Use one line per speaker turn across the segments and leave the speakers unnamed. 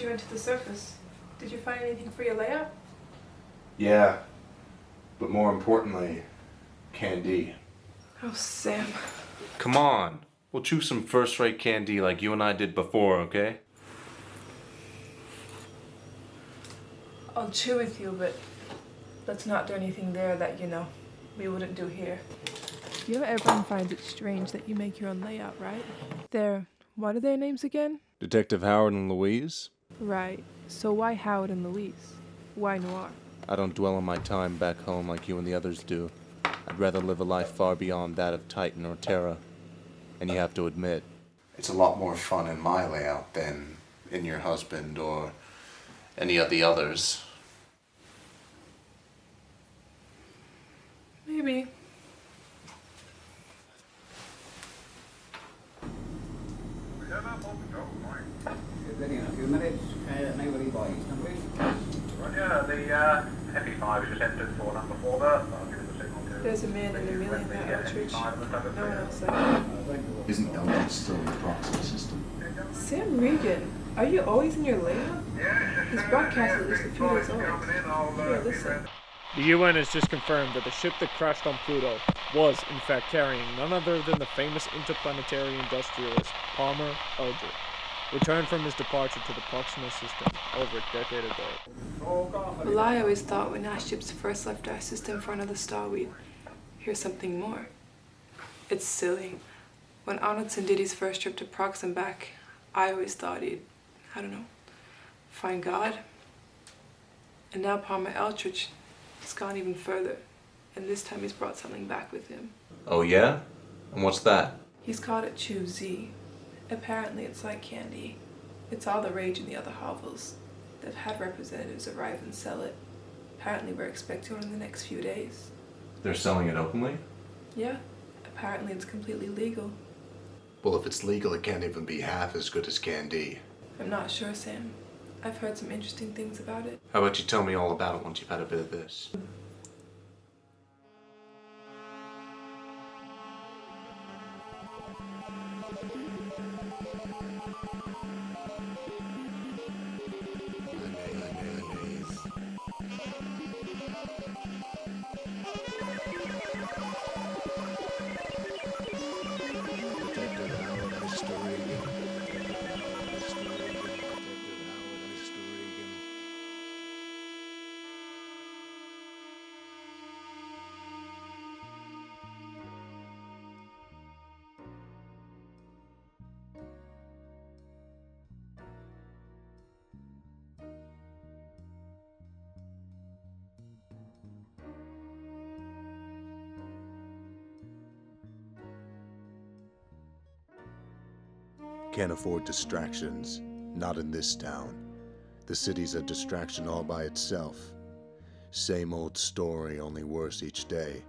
you went to the surface. Did you find anything for your layout?
Yeah, but more importantly, candy.
Oh, Sam.
Come on, we'll chew some first-rate candy like you and I did before, okay?
I'll chew with you, but let's not do anything there that, we wouldn't do here. You know everyone finds it strange that you make your own layout, right? What are their names again?
Detective Howard and Louise?
Right. So why Howard and Louise? Why Noir?
I don't dwell on my time back home like you and the others do. I'd rather live a life far beyond that of Titan or Terra. And you have to admit, it's a lot more fun in my layout than in your husband or any of the others.
Maybe.
Ready in a few minutes. Nobody buys, don't we?
Roger, the FE5 is just entered for number 4 berth. I'll give it the signal to...
There's a man in the million at Eldritch. No one else there.
Isn't Eldritch still the proxy system?
Sam Regan, are you always in your layout? His broadcast is just a few days old. Here, listen.
The UN has just confirmed that the ship that crashed on Pluto was, in fact, carrying none other than the famous interplanetary industrialist Palmer Eldritch, returned from his departure to the Proxima system over a decade ago.
Well, I always thought when our ships first left our system for another star, we'd hear something more. It's silly. When Arnoldson did his first trip to Prox and back, I always thought he'd, find God. And now Palmer Eldritch has gone even further, and this time he's brought something back with him.
Oh yeah? And what's that?
He's called it Chew Z. Apparently it's like candy. It's all the rage in the other hovels. They've had representatives arrive and sell it. Apparently we're expecting one in the next few days.
They're selling it openly?
Yeah, apparently it's completely legal.
Well, if it's legal, it can't even be half as good as candy.
I'm not sure, Sam. I've heard some interesting things about it.
How about you tell me all about it once you've had a bit of this?
Can't afford distractions, not in this town. The city's a distraction all by itself. Same old story, only worse each day.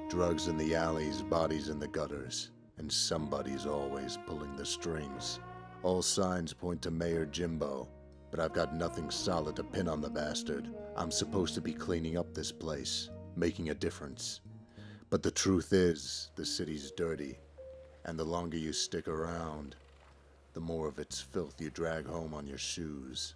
Drugs in the alleys, bodies in the gutters, and somebody's always pulling the strings. All signs point to Mayor Jimbo, but I've got nothing solid to pin on the bastard. I'm supposed to be cleaning up this place, making a difference. But the truth is, the city's dirty, and the longer you stick around, the more of its filth you drag home on your shoes.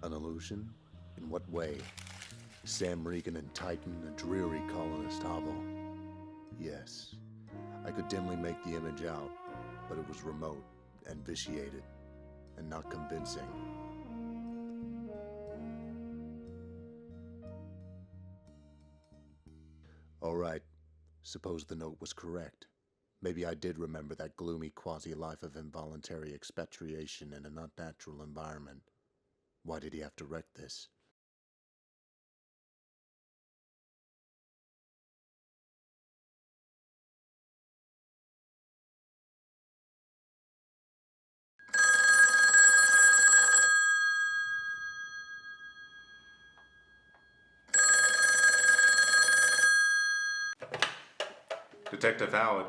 An illusion? In what way? Sam Regan and Titan, a dreary colonist hovel. Yes, I could dimly make the image out, but it was remote and vitiated, and not convincing. All right, suppose the note was correct. Maybe I did remember that gloomy quasi-life of involuntary expatriation in an unnatural environment. Why did he have to wreck this?
Detective Howard.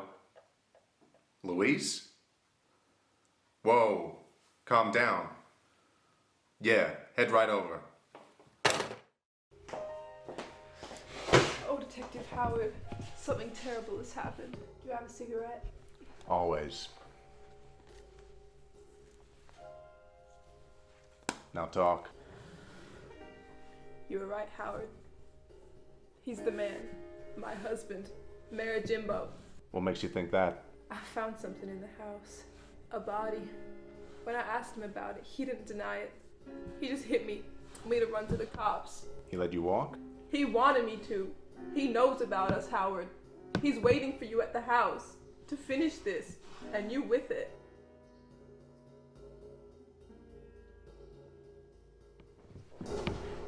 Louise? Whoa, calm down. Yeah, head right over.
Oh, Detective Howard, something terrible has happened. Do you have a cigarette?
Always. Now talk.
You were right, Howard. He's the man. My husband. Mayor Jimbo.
What makes you think that?
I found something in the house. A body. When I asked him about it, he didn't deny it. He just hit me. Told me to run to the cops.
He let you walk?
He wanted me to. He knows about us, Howard. He's waiting for you at the house to finish this, and you with it.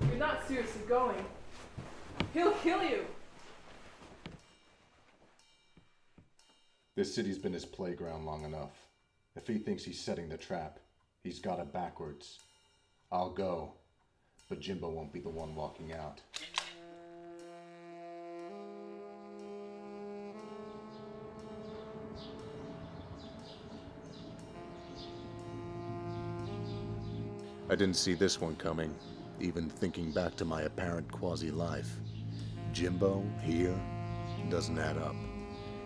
You're not seriously going. He'll kill you.
This city's been his playground long enough. If he thinks he's setting the trap, he's got it backwards. I'll go, but Jimbo won't be the one walking out. I didn't see this one coming, even thinking back to my apparent quasi-life. Jimbo, here, doesn't add up.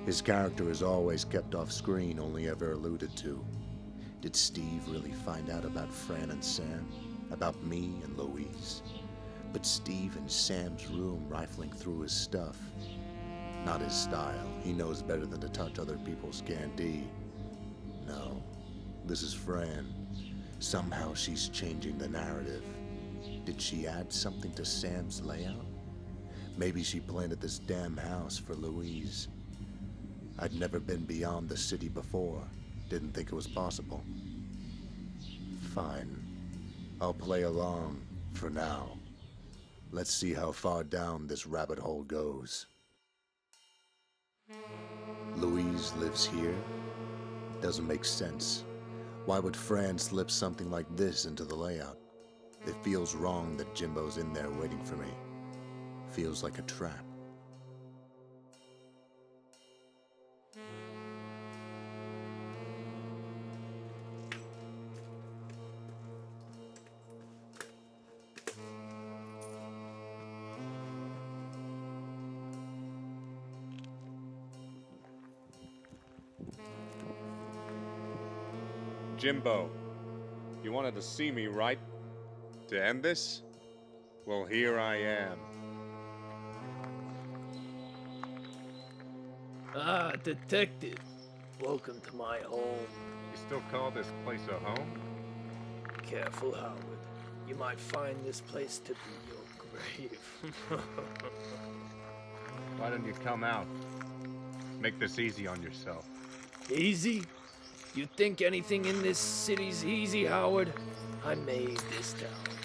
His character is always kept off screen, only ever alluded to. Did Steve really find out about Fran and Sam? About me and Louise? But Steve in Sam's room rifling through his stuff. Not his style. He knows better than to touch other people's candy. No, this is Fran. Somehow she's changing the narrative. Did she add something to Sam's layout? Maybe she planted this damn house for Louise. I'd never been beyond the city before. Didn't think it was possible. Fine. I'll play along for now. Let's see how far down this rabbit hole goes. Louise lives here? Doesn't make sense. Why would Fran slip something like this into the layout? It feels wrong that Jimbo's in there waiting for me. Feels like a trap.
Jimbo, you wanted to see me, right? To end this? Well, here I am.
Ah, detective. Welcome to my home.
You still call this place a home?
Careful, Howard. You might find this place to be your grave.
Why don't you come out? Make this easy on yourself.
Easy? You think anything in this city's easy, Howard? I made this town,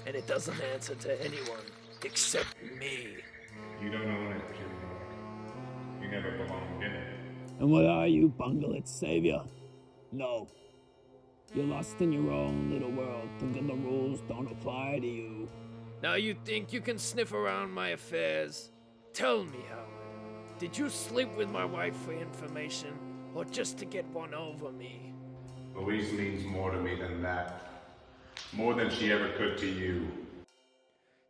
and it doesn't answer to anyone except me.
You don't own it, Jimbo. You never belonged in it.
And what are you, Bunglet Savior? No. You're lost in your own little world, thinking the rules don't apply to you.
Now you think you can sniff around my affairs? Tell me, Howard, did you sleep with my wife for information, or just to get one over me?
Louise means more to me than that. More than she ever could to you.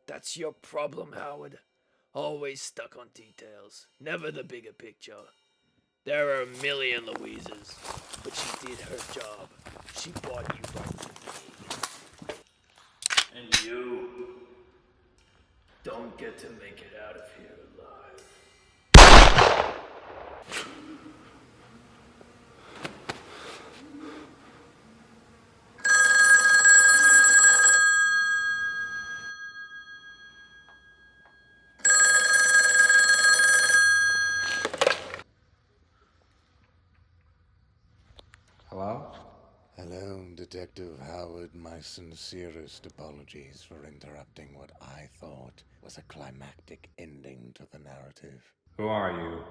That's your problem, Howard. Always stuck on details, never the bigger picture. There are a million Louises, but she did her job. She brought you right to me. And you don't get to make it out of here alive.
Hello?
Hello, Detective Howard. My sincerest apologies for interrupting what I thought was a climactic ending to the narrative.
Who are you?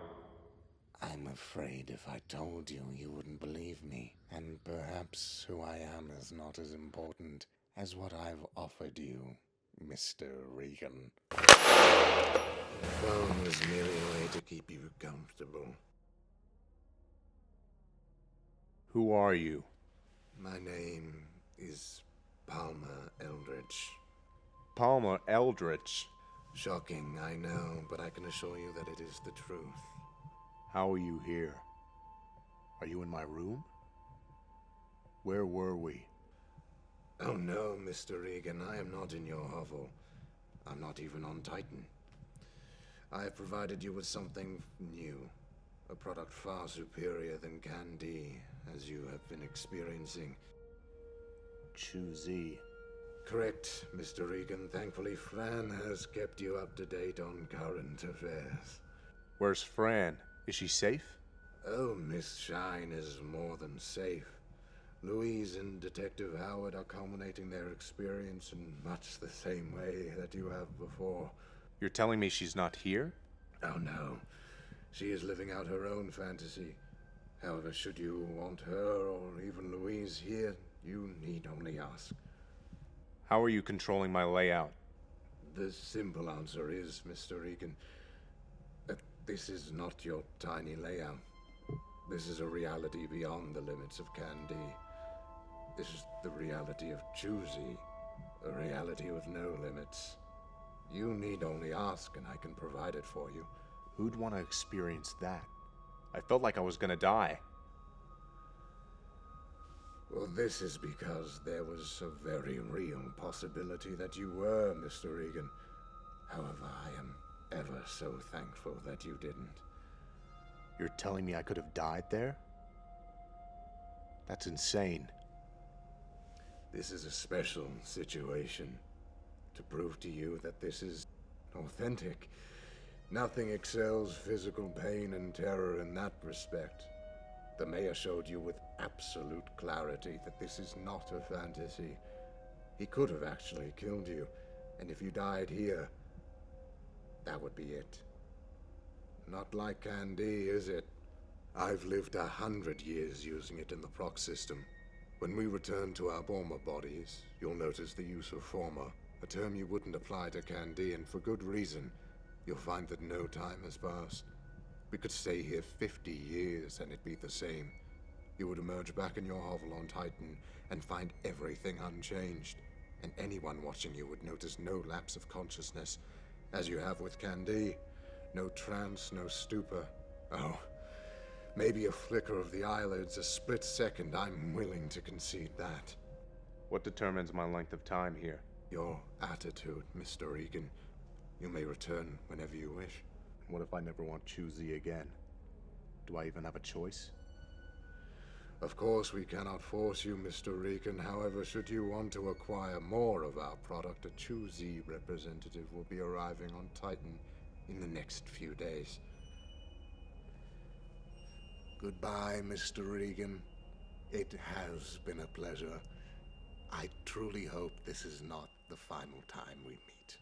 I'm afraid if I told you, you wouldn't believe me. And perhaps who I am is not as important as what I've offered you, Mr. Regan. The phone was merely a way to keep you comfortable.
Who are you?
My name is Palmer Eldritch.
Palmer Eldritch.
Shocking, I know, but I can assure you that it is the truth.
How are you here? Are you in my room? Where were we?
Oh no, Mr. Regan, I am not in your hovel. I'm not even on Titan. I have provided you with something new. A product far superior than Candy, as you have been experiencing.
Choosy.
Correct, Mr. Regan. Thankfully, Fran has kept you up to date on current affairs.
Where's Fran? Is she safe?
Oh, Miss Shine is more than safe. Louise and Detective Howard are culminating their experience in much the same way that you have before.
You're telling me she's not here?
Oh no. She is living out her own fantasy. However, should you want her or even Louise here, you need only ask.
How are you controlling my layout?
The simple answer is, Mr. Regan, that this is not your tiny layout. This is a reality beyond the limits of Candy. This is the reality of Choosy, a reality with no limits. You need only ask and I can provide it for you.
Who'd want to experience that? I felt like I was gonna die.
Well, this is because there was a very real possibility that you were, Mr. Regan. However, I am ever so thankful that you didn't.
You're telling me I could have died there? That's insane.
This is a special situation. To prove to you that this is authentic. Nothing excels physical pain and terror in that respect. The mayor showed you with absolute clarity that this is not a fantasy. He could have actually killed you, and if you died here, that would be it. Not like Candy, is it? I've lived 100 years using it in the proc system. When we return to our former bodies, you'll notice the use of former, a term you wouldn't apply to Candy, and for good reason. You'll find that no time has passed. We could stay here 50 years and it'd be the same. You would emerge back in your hovel on Titan and find everything unchanged. And anyone watching you would notice no lapse of consciousness, as you have with Candy. No trance, no stupor. Oh, maybe a flicker of the eyelids, a split second. I'm willing to concede that.
What determines my length of time here?
Your attitude, Mr. Regan. You may return whenever you wish.
What if I never want Choosy again? Do I even have a choice?
Of course, we cannot force you, Mr. Regan. However, should you want to acquire more of our product, a Choosy representative will be arriving on Titan in the next few days. Goodbye, Mr. Regan. It has been a pleasure. I truly hope this is not the final time we meet.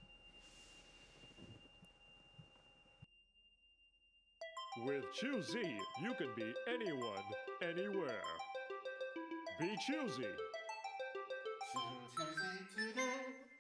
With Choosy, you can be anyone, anywhere. Be choosy.
Choosy today.